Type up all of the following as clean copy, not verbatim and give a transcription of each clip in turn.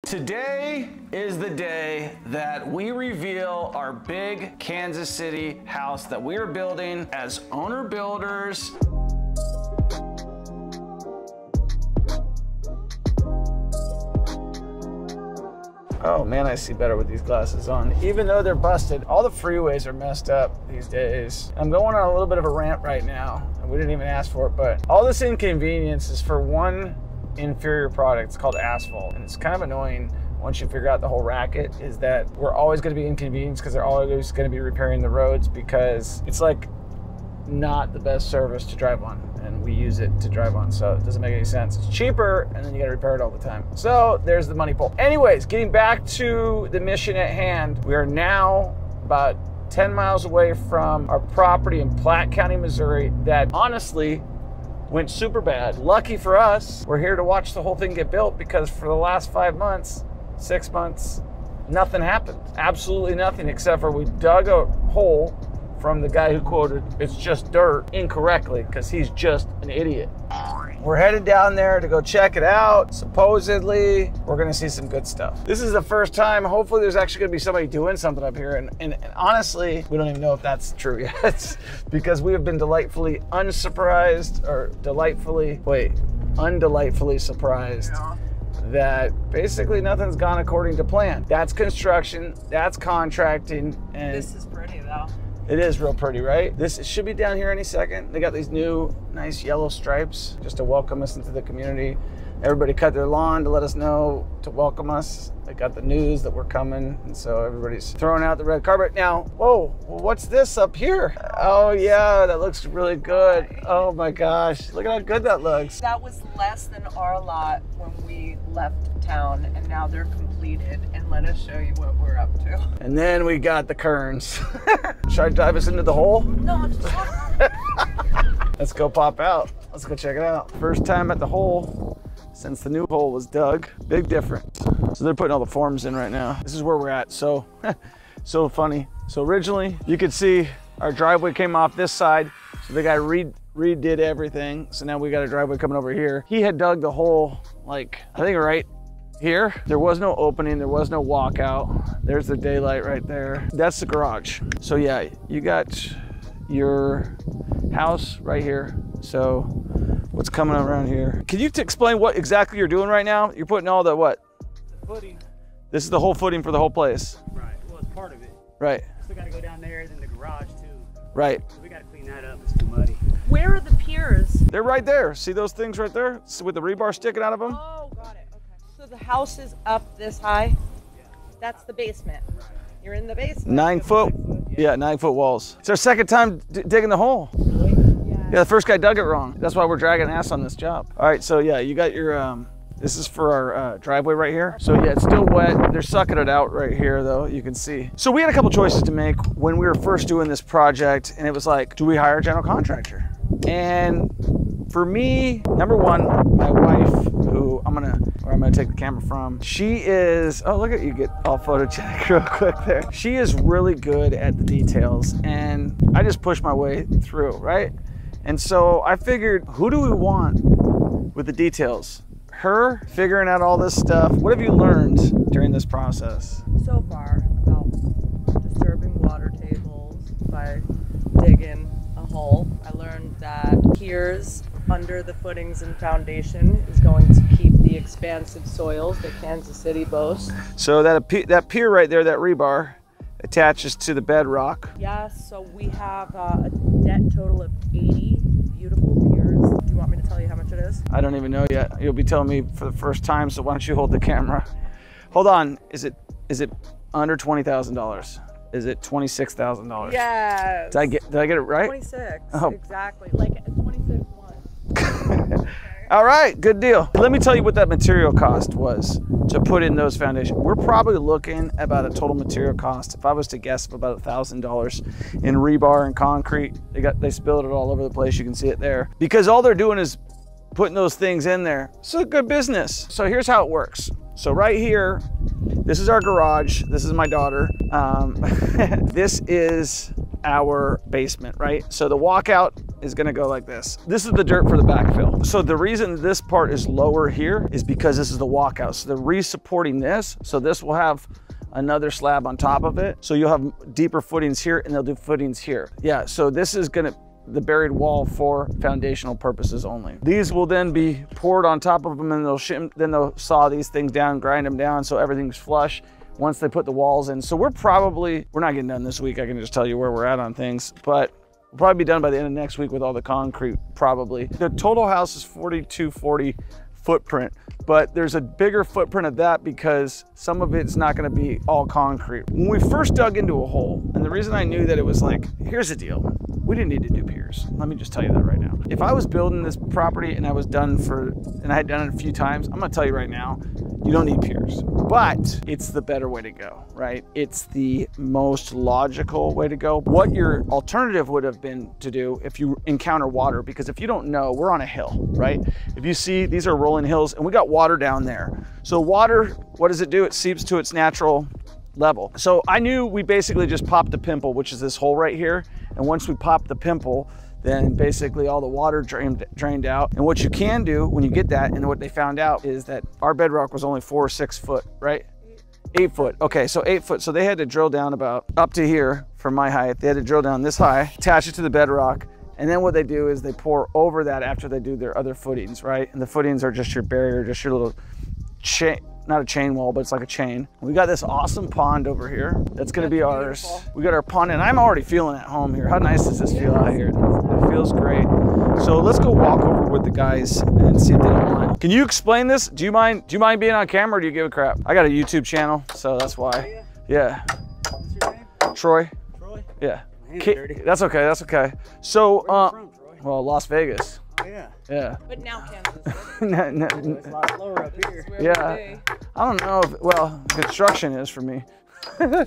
Today is the day that we reveal our big Kansas City house that we are building as owner builders. Oh man, I see better with these glasses on. Even though they're busted, all the freeways are messed up these days. I'm going on a little bit of a rant right now, and we didn't even ask for it, but all this inconvenience is for one inferior product. It's called asphalt, and it's kind of annoying once you figure out the whole racket, is that we're always going to be inconvenienced because they're always going to be repairing the roads, because it's like not the best service to drive on, and we use it to drive on, so it doesn't make any sense. It's cheaper, and then you got to repair it all the time. So there's the money pull. Anyways, getting back to the mission at hand, we are now about 10 miles away from our property in Platte County, Missouri, that honestly went super bad. Lucky for us, we're here to watch the whole thing get built, because for the last 5 months, 6 months, nothing happened. Absolutely nothing, except for we dug a hole from the guy who quoted "it's just dirt" incorrectly, because he's just an idiot. We're headed down there to go check it out. Supposedly, we're gonna see some good stuff. This is the first time, hopefully there's actually gonna be somebody doing something up here. And honestly, we don't even know if that's true yet, because we have been delightfully unsurprised, or undelightfully surprised that basically nothing's gone according to plan. That's construction, that's contracting, and this is pretty though. It is real pretty, right? This should be down here any second. They got these new nice yellow stripes just to welcome us into the community. Everybody cut their lawn to let us know to welcome us. They got the news that we're coming, and so everybody's throwing out the red carpet. Now, whoa, what's this up here? Oh yeah, that looks really good. Oh my gosh, look at how good that looks. That was less than our lot when we left town, and now they're completed, and let us show you what we're up to. And then we got the kerns. Should I dive us into the hole? No, it's just Let's go pop out. Let's go check it out. First time at the hole since the new hole was dug. Big difference. So they're putting all the forms in right now. This is where we're at. So, so funny. So originally you could see our driveway came off this side. So the guy redid everything. So now we got a driveway coming over here. He had dug the hole, like, I think right here. There was no opening, there was no walkout. There's the daylight right there. That's the garage. So yeah, you got your house right here. So what's coming around here? Can you explain what exactly you're doing right now? You're putting all the what? The footing. This is the whole footing for the whole place. Right, well, it's part of it. Right. Still gotta go down there, then the garage too. Right. So we gotta clean that up, it's too muddy. Where are the piers? They're right there. See those things right there? With the rebar sticking out of them? Oh, got it. Okay. So the house is up this high? Yeah. That's the basement. You're in the basement. 9 foot. Yeah, 9 foot walls. It's our second time digging the hole. Really? Yeah, the first guy dug it wrong. That's why we're dragging ass on this job. All right, so yeah, you got your, this is for our driveway right here. So yeah, it's still wet. They're sucking it out right here though, you can see. So we had a couple choices to make when we were first doing this project, and it was like, do we hire a general contractor? And for me, number one, my wife, who I'm gonna take the camera from, she is, oh, look at you get all photogenic real quick there. She is really good at the details, and I just push my way through, right? And so I figured, who do we want with the details? Her figuring out all this stuff. What have you learned during this process? So far, about disturbing water tables by digging a hole. I learned that piers under the footings and foundation is going to keep the expansive soils that Kansas City boasts. So that pier right there, that rebar, attaches to the bedrock. Yes, so we have a net total of 80 beautiful piers. Do you want me to tell you how much it is? I don't even know yet. You'll be telling me for the first time, so why don't you hold the camera? Hold on, is it under $20,000? Is it $26,000? Yes. Did I get it right? 26, oh. Exactly, like 26.1. All right, good deal. Let me tell you what that material cost was to put in those foundations. We're probably looking at about a total material cost, if I was to guess, of about $1,000 in rebar and concrete. They spilled it all over the place. You can see it there. Because all they're doing is putting those things in there. So good business. So here's how it works. So right here, this is our garage. This is my daughter. This is our basement, right? So the walkout is gonna go like this. This is the dirt for the backfill. So the reason this part is lower here is because this is the walkout. So they're re-supporting this. So this will have another slab on top of it. So you'll have deeper footings here and they'll do footings here. Yeah, so this is gonna, the buried wall for foundational purposes only. These will then be poured on top of them and then they'll saw these things down, grind them down so everything's flush once they put the walls in. So we're not getting done this week. I can just tell you where we're at on things, but we'll probably be done by the end of next week with all the concrete, probably. The total house is 4240 footprint, but there's a bigger footprint of that because some of it's not gonna be all concrete. When we first dug into a hole, and the reason I knew that it was like, here's the deal. We didn't need to do piers. Let me just tell you that right now. If I was building this property and I had done it a few times, I'm gonna tell you right now, you don't need piers, but it's the better way to go, right? It's the most logical way to go. What your alternative would have been to do if you encounter water, because if you don't know, we're on a hill, right? If you see, these are rolling hills and we got water down there. So water, what does it do? It seeps to its natural level. So I knew we basically just popped the pimple, which is this hole right here. And once we pop the pimple, then basically all the water drained out. And what you can do when you get that, and what they found out is that our bedrock was only 4 or 6 foot, right? 8 foot. Okay, so 8 foot. So they had to drill down about up to here from my height. They had to drill down this high, attach it to the bedrock. And then what they do is they pour over that after they do their other footings, right? And the footings are just your barrier, just your little chain, not a chain wall, but it's like a chain. We got this awesome pond over here. That's gonna be ours. We got our pond, and I'm already feeling at home here. How nice does this feel out here? It feels great. So let's go walk over with the guys and see if they don't mind. Can you explain this? Do you mind being on camera, or do you give a crap? I got a YouTube channel, so that's why. Yeah. What's your name? Troy. Troy? Yeah. My hand's dirty. That's okay, that's okay. So, Where you from, Troy? well, Las Vegas. Oh, yeah. Yeah. But now Kansas. It's a lot slower up here. Yeah. I don't know if, well, construction is for me.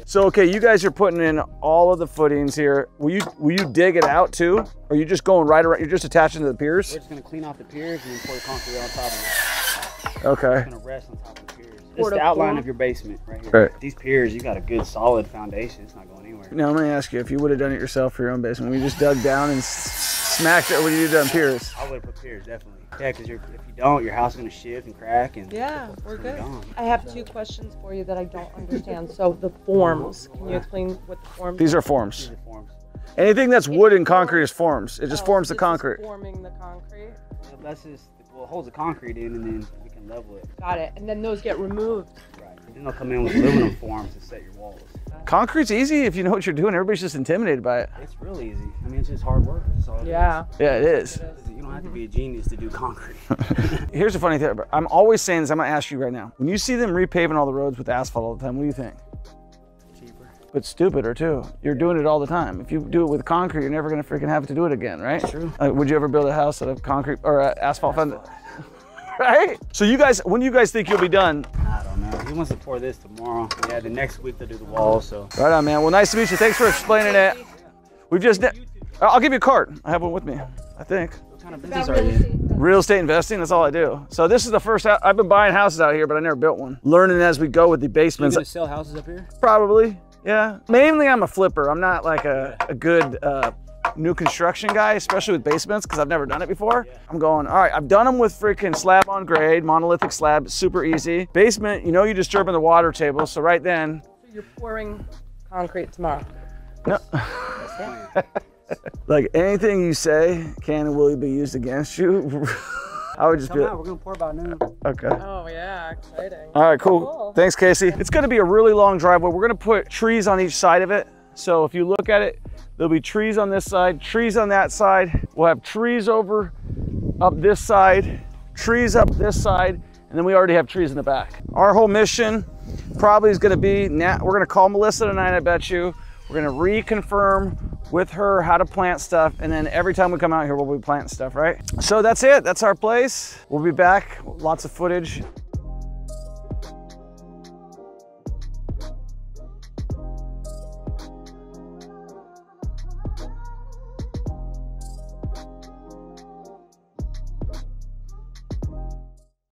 So, okay, you guys are putting in all of the footings here. Will you dig it out too? Or are you just going right around, you're just attaching to the piers? We're just gonna clean off the piers and then pour the concrete on top of it. Okay. It's gonna rest on top of the piers. This is the outline of your basement right here. Right. These piers, you got a good solid foundation. It's not going anywhere. Now, let me ask you, if you would have done it yourself for your own basement, when you just dug down and smacked it, would you have done piers? I would have put piers, definitely. Yeah, because if you don't, your house is going to shift and crack. And Yeah, we're it's gonna good. be gone. I have 2 questions for you that I don't understand. So the forms, can you explain what the forms These are These forms. are forms. Anything that's wood and concrete is forms. It just forms the this is concrete. forming the concrete. That's just, well, it holds the concrete in and then we can level it. Got it. And then those get removed. Right. And then they'll come in with aluminum forms to set your walls. Concrete's easy if you know what you're doing. Everybody's just intimidated by it. It's really easy. I mean, it's just hard work. That's all it Yeah. Yeah, it is. is. You don't have to be a genius to do concrete. Here's the funny thing. I'm always saying this. I'm going to ask you right now. When you see them repaving all the roads with asphalt all the time, what do you think? Cheaper. But stupider too. You're doing it all the time. If you do it with concrete, you're never going to freaking have to do it again, right? True. Would you ever build a house out of concrete or asphalt foundation? Right? So you guys, when do you guys think you'll be done? I don't know. He wants to pour this tomorrow. Yeah, the next week they'll do the walls. So. Right on, man. Well, nice to meet you. Thanks for explaining it. We've just, I'll give you a card. I have one with me, I think. What kind of business are you in? Real estate investing, that's all I do. So this is the first house. I've been buying houses out here, but I never built one. Learning as we go with the You basements. gonna sell houses up here? Probably, yeah. Mainly I'm a flipper. I'm not like a good new construction guy, especially with basements, because I've never done it before. I'm going, all right, I've done them with freaking slab on grade, monolithic slab, super easy. Basement, you know you're disturbing the water table, so right then. So you're pouring concrete tomorrow. No. Like anything you say can and will be used against you. I would just Come be out, we're gonna pour by noon. okay. Oh yeah, exciting. All right, cool. Cool. Thanks, Casey. It's gonna be a really long driveway. We're gonna put trees on each side of it. So if you look at it, there'll be trees on this side, trees on that side. We'll have trees over up this side, trees up this side, and then we already have trees in the back. Our whole mission probably is gonna be, we're gonna call Melissa tonight, I bet you. We're gonna reconfirm with her how to plant stuff, and then every time we come out here, we'll be planting stuff, right? So that's it, that's our place. We'll be back, lots of footage.